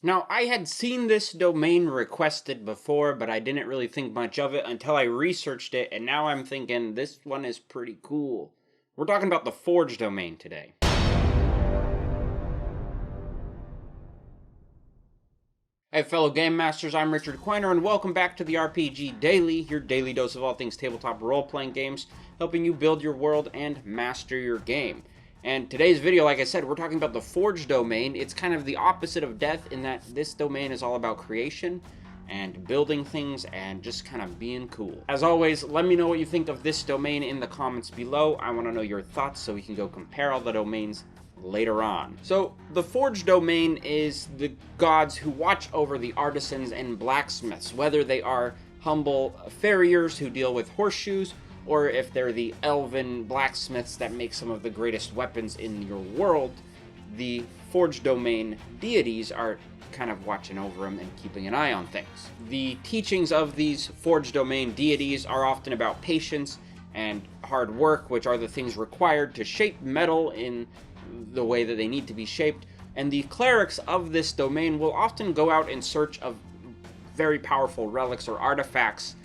Now, I had seen this domain requested before, but I didn't really think much of it until I researched it, and now I'm thinking this one is pretty cool. We're talking about the Forge domain today. Hey fellow Game Masters, I'm Richard Quiner, and welcome back to the RPG Daily, your daily dose of all things tabletop role-playing games, helping you build your world and master your game. And today's video, like I said, we're talking about the Forge domain. It's kind of the opposite of death in that this domain is all about creation and building things and just kind of being cool. As always, let me know what you think of this domain in the comments below. I want to know your thoughts so we can go compare all the domains later on. So, the Forge domain is the gods who watch over the artisans and blacksmiths, whether they are humble ferriers who deal with horseshoes, or if they're the elven blacksmiths that make some of the greatest weapons in your world. The Forge domain deities are kind of watching over them and keeping an eye on things. The teachings of these Forge domain deities are often about patience and hard work, which are the things required to shape metal in the way that they need to be shaped. And the clerics of this domain will often go out in search of very powerful relics or artifacts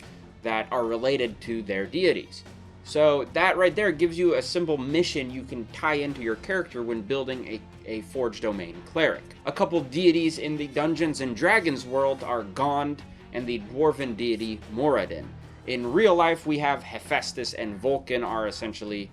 that are related to their deities. So that right there gives you a simple mission you can tie into your character when building a Forge domain cleric. A couple deities in the Dungeons and Dragons world are Gond and the dwarven deity Moradin. In real life, we have Hephaestus and Vulcan are essentially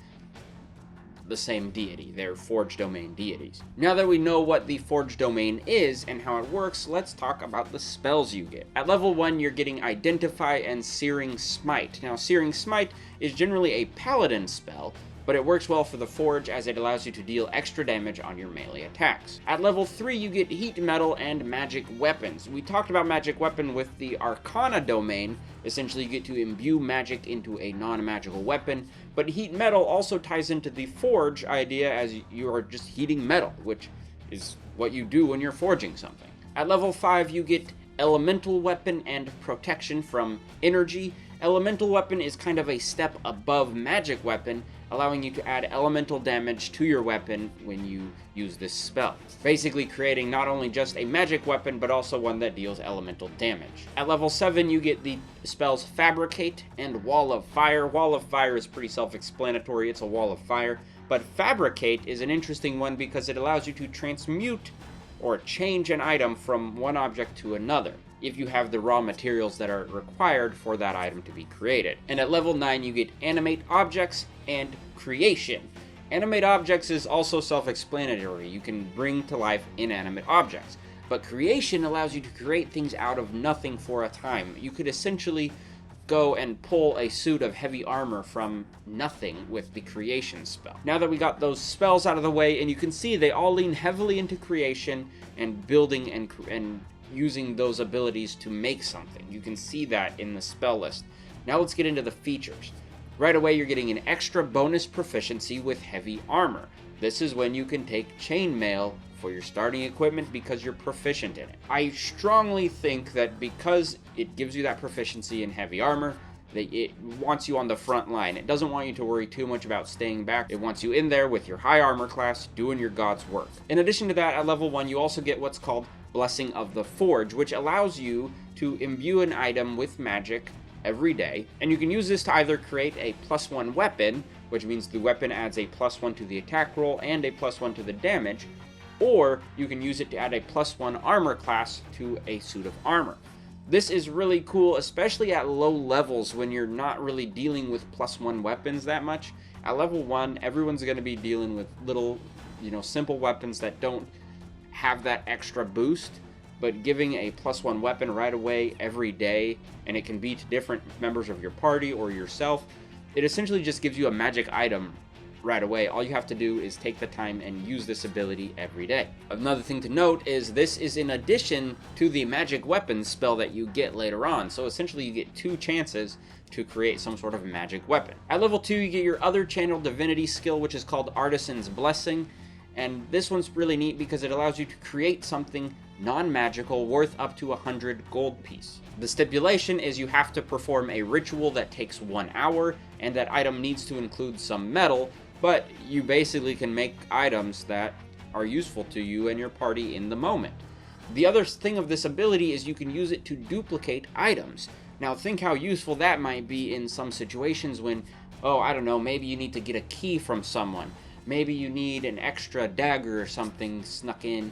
the same deity. They're Forge domain deities. Now that we know what the Forge domain is and how it works, let's talk about the spells you get. At level 1, you're getting Identify and Searing Smite. Now, Searing Smite is generally a paladin spell, but it works well for the Forge as it allows you to deal extra damage on your melee attacks. At level 3, you get Heat Metal and Magic Weapons. We talked about Magic Weapon with the Arcana domain. Essentially, you get to imbue magic into a non-magical weapon, but Heat Metal also ties into the Forge idea as you are just heating metal, which is what you do when you're forging something. At level 5, you get Elemental Weapon and Protection from Energy. Elemental Weapon is kind of a step above Magic Weapon, allowing you to add elemental damage to your weapon when you use this spell. Basically creating not only just a magic weapon, but also one that deals elemental damage. At level 7, you get the spells Fabricate and Wall of Fire. Wall of Fire is pretty self-explanatory, it's a wall of fire, but Fabricate is an interesting one because it allows you to transmute or change an item from one object to another, if you have the raw materials that are required for that item to be created. And at level 9, you get Animate Objects and Creation. Animate Objects is also self-explanatory. You can bring to life inanimate objects. But Creation allows you to create things out of nothing for a time. You could essentially go and pull a suit of heavy armor from nothing with the Creation spell. Now that we got those spells out of the way, and you can see they all lean heavily into creation and building and using those abilities to make something. You can see that in the spell list. Now let's get into the features. Right away, you're getting an extra bonus proficiency with heavy armor. This is when you can take chainmail for your starting equipment because you're proficient in it. I strongly think that because it gives you that proficiency in heavy armor, that it wants you on the front line. It doesn't want you to worry too much about staying back. It wants you in there with your high armor class doing your god's work. In addition to that, at level 1, you also get what's called Blessing of the Forge, which allows you to imbue an item with magic every day, and you can use this to either create a +1 weapon, which means the weapon adds a +1 to the attack roll and a +1 to the damage, or you can use it to add a +1 armor class to a suit of armor. This is really cool, especially at low levels when you're not really dealing with +1 weapons that much. At level 1, everyone's going to be dealing with little, simple weapons that don't have that extra boost, but giving a +1 weapon right away every day, and it can be to different members of your party or yourself, it essentially just gives you a magic item right away. All you have to do is take the time and use this ability every day. Another thing to note is this is in addition to the magic weapons spell that you get later on, so essentially you get 2 chances to create some sort of magic weapon. At level 2, you get your other channel divinity skill, which is called Artisan's Blessing, and this one's really neat because it allows you to create something non-magical worth up to 100 gold piece. The stipulation is you have to perform a ritual that takes 1 hour, and that item needs to include some metal, but you basically can make items that are useful to you and your party in the moment. The other thing of this ability is you can use it to duplicate items. Now think how useful that might be in some situations when, oh, I don't know, maybe you need to get a key from someone. Maybe you need an extra dagger or something snuck in.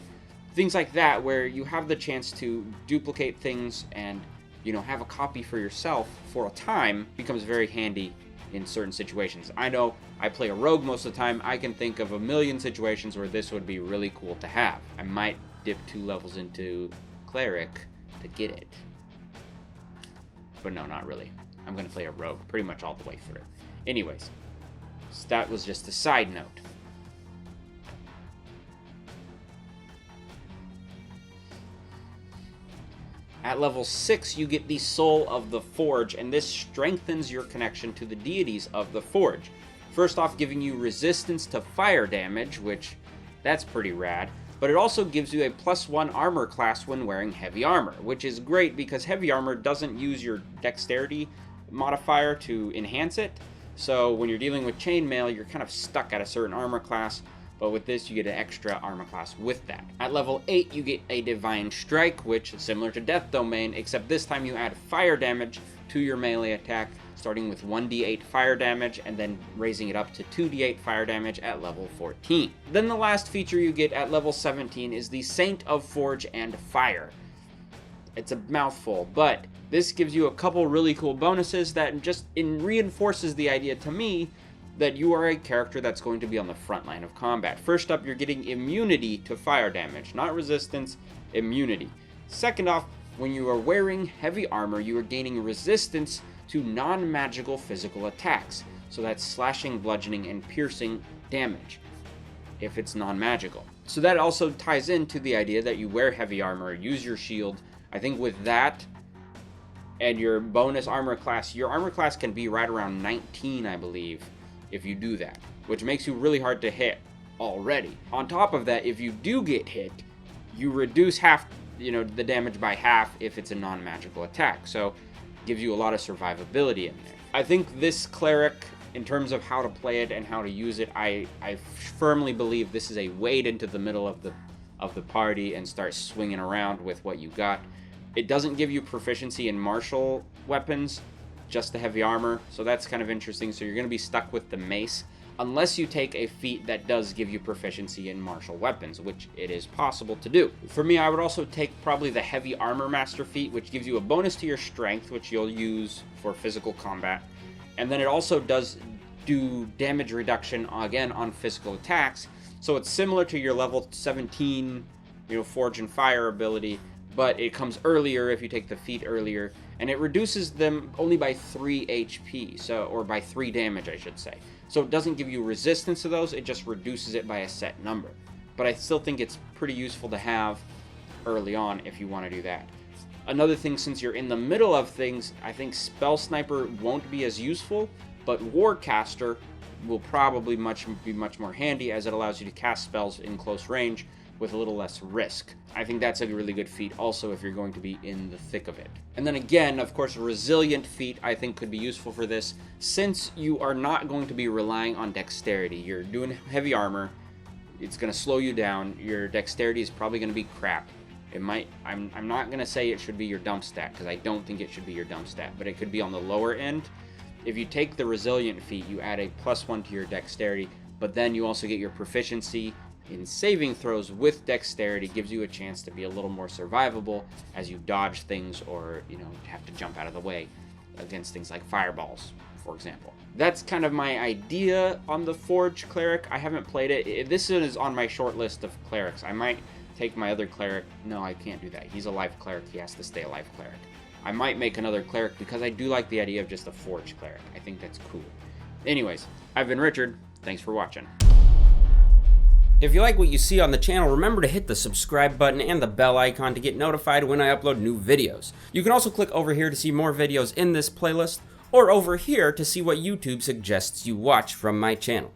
Things like that, where you have the chance to duplicate things and, you know, have a copy for yourself for a time, becomes very handy in certain situations. I know I play a rogue most of the time. I can think of a million situations where this would be really cool to have. I might dip 2 levels into Cleric to get it. But no, not really. I'm going to play a rogue pretty much all the way through. Anyways, so that was just a side note. At level 6, you get the Soul of the Forge, and this strengthens your connection to the deities of the Forge. First off, giving you resistance to fire damage, which, that's pretty rad. But it also gives you a +1 armor class when wearing heavy armor, which is great because heavy armor doesn't use your dexterity modifier to enhance it. So when you're dealing with chainmail, you're kind of stuck at a certain armor class. But with this, you get an extra armor class with that. At level 8, you get a Divine Strike, which is similar to Death Domain, except this time you add fire damage to your melee attack, starting with 1d8 fire damage, and then raising it up to 2d8 fire damage at level 14. Then the last feature you get at level 17 is the Saint of Forge and Fire. It's a mouthful, but this gives you a couple really cool bonuses that just reinforces the idea to me that you are a character that's going to be on the front line of combat. First up, you're getting immunity to fire damage, not resistance, immunity. Second off, when you are wearing heavy armor, you are gaining resistance to non-magical physical attacks. So that's slashing, bludgeoning, and piercing damage, if it's non-magical. So that also ties into the idea that you wear heavy armor, use your shield. I think with that and your bonus armor class, your armor class can be right around 19, I believe, if you do that, which makes you really hard to hit already. On top of that, if you do get hit, you reduce the damage by half if it's a non-magical attack. So gives you a lot of survivability in there. I think this cleric, in terms of how to play it and how to use it, I firmly believe this is a wade into the middle of the party and start swinging around with what you got. It doesn't give you proficiency in martial weapons, just the heavy armor, so that's kind of interesting. So you're going to be stuck with the mace unless you take a feat that does give you proficiency in martial weapons, which it is possible to do. For me, I would also take probably the heavy armor master feat, which gives you a bonus to your strength, which you'll use for physical combat, and then it also does do damage reduction again on physical attacks. So it's similar to your level 17 Forge and Fire ability, but it comes earlier if you take the feat earlier, and it reduces them only by 3 HP, or by 3 damage, I should say. So it doesn't give you resistance to those, it just reduces it by a set number. But I still think it's pretty useful to have early on if you want to do that. Another thing, since you're in the middle of things, I think Spell Sniper won't be as useful, but Warcaster will probably be much more handy, as it allows you to cast spells in close range with a little less risk. I think that's a really good feat also if you're going to be in the thick of it. And then again, of course, Resilient feat I think could be useful for this, since you are not going to be relying on dexterity. You're doing heavy armor, it's going to slow you down, your dexterity is probably going to be crap. I'm not going to say it should be your dump stat, because I don't think it should be your dump stat, but it could be on the lower end. If you take the Resilient feat, you add a +1 to your dexterity, but then you also get your proficiency in saving throws with dexterity. Gives you a chance to be a little more survivable as you dodge things, or have to jump out of the way against things like fireballs, for example. That's kind of my idea on the Forge Cleric. I haven't played it. This is on my short list of clerics. I might take my other cleric. No, I can't do that. He's a life cleric. He has to stay a life cleric. I might make another cleric because I do like the idea of just a Forge Cleric. I think that's cool. Anyways, I've been Richard. Thanks for watching. If you like what you see on the channel, remember to hit the subscribe button and the bell icon to get notified when I upload new videos. You can also click over here to see more videos in this playlist, or over here to see what YouTube suggests you watch from my channel.